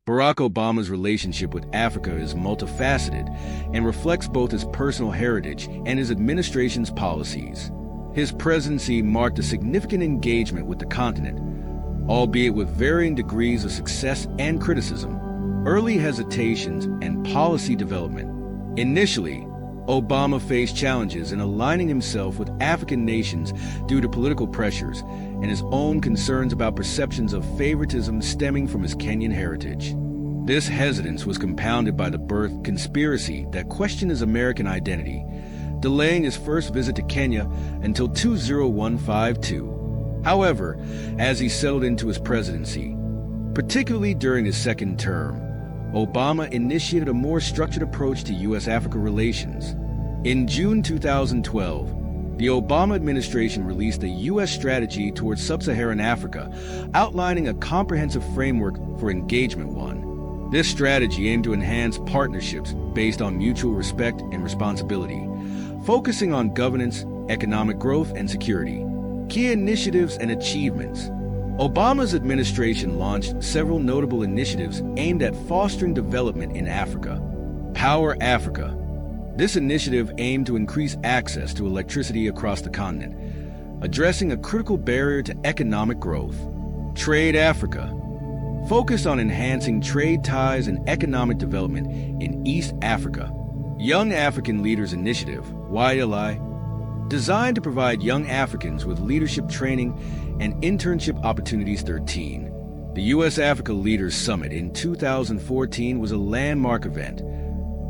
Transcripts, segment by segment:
Barack Obama's relationship with Africa is multifaceted and reflects both his personal heritage and his administration's policies. His presidency marked a significant engagement with the continent, albeit with varying degrees of success and criticism, early hesitations, and policy development. Initially, Obama faced challenges in aligning himself with African nations due to political pressures and his own concerns about perceptions of favoritism stemming from his Kenyan heritage. This hesitance was compounded by the birth conspiracy that questioned his American identity, delaying his first visit to Kenya until 2052. However, as he settled into his presidency, particularly during his second term, Obama initiated a more structured approach to U.S.-Africa relations. In June 2012, the Obama administration released a U.S. strategy towards sub-Saharan Africa, outlining a comprehensive framework for engagement. This strategy aimed to enhance partnerships based on mutual respect and responsibility, focusing on governance, economic growth, and security. Key initiatives and achievements. Obama's administration launched several notable initiatives aimed at fostering development in Africa. Power Africa. This initiative aimed to increase access to electricity across the continent, addressing a critical barrier to economic growth. Trade Africa. Focused on enhancing trade ties and economic development in East Africa. Young African Leaders Initiative, YLI, designed to provide young Africans with leadership training and internship opportunities. 13. The U.S.-Africa Leaders Summit in 2014 was a landmark event,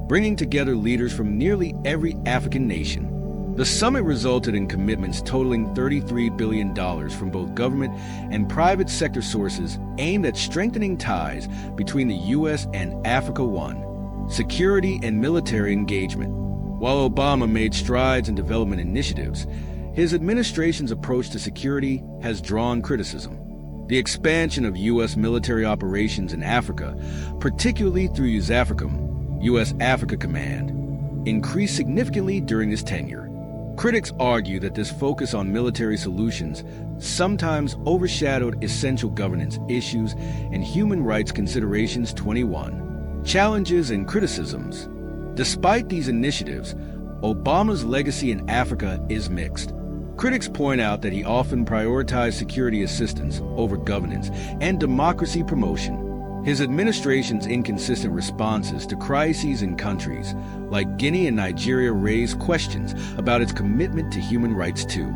bringing together leaders from nearly every African nation. The summit resulted in commitments totaling $33 billion from both government and private sector sources aimed at strengthening ties between the U.S. and Africa. 1. Security and military engagement. While Obama made strides in development initiatives, his administration's approach to security has drawn criticism. The expansion of U.S. military operations in Africa, particularly through USAFRICOM, U.S. Africa Command, increased significantly during his tenure. Critics argue that this focus on military solutions sometimes overshadowed essential governance issues and human rights considerations. 21. Challenges and criticisms. Despite these initiatives, Obama's legacy in Africa is mixed. Critics point out that he often prioritized security assistance over governance and democracy promotion. His administration's inconsistent responses to crises in countries like Guinea and Nigeria raise questions about its commitment to human rights too.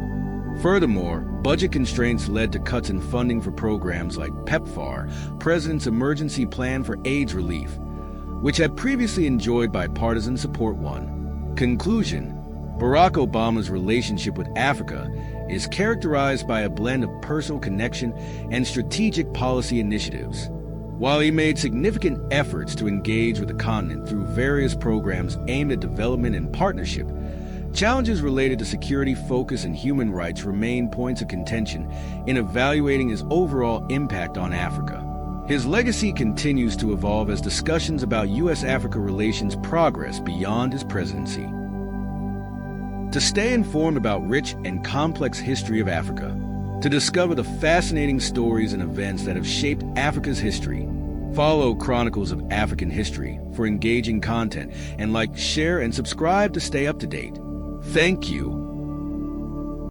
Furthermore, budget constraints led to cuts in funding for programs like PEPFAR, President's Emergency Plan for AIDS Relief, which had previously enjoyed bipartisan support. 1. Conclusion. Barack Obama's relationship with Africa is characterized by a blend of personal connection and strategic policy initiatives. While he made significant efforts to engage with the continent through various programs aimed at development and partnership, challenges related to security focus and human rights remain points of contention in evaluating his overall impact on Africa. His legacy continues to evolve as discussions about U.S.-Africa relations progress beyond his presidency. To stay informed about rich and complex history of Africa, to discover the fascinating stories and events that have shaped Africa's history, follow Chronicles of African History for engaging content, and like, share, and subscribe to stay up to date. Thank you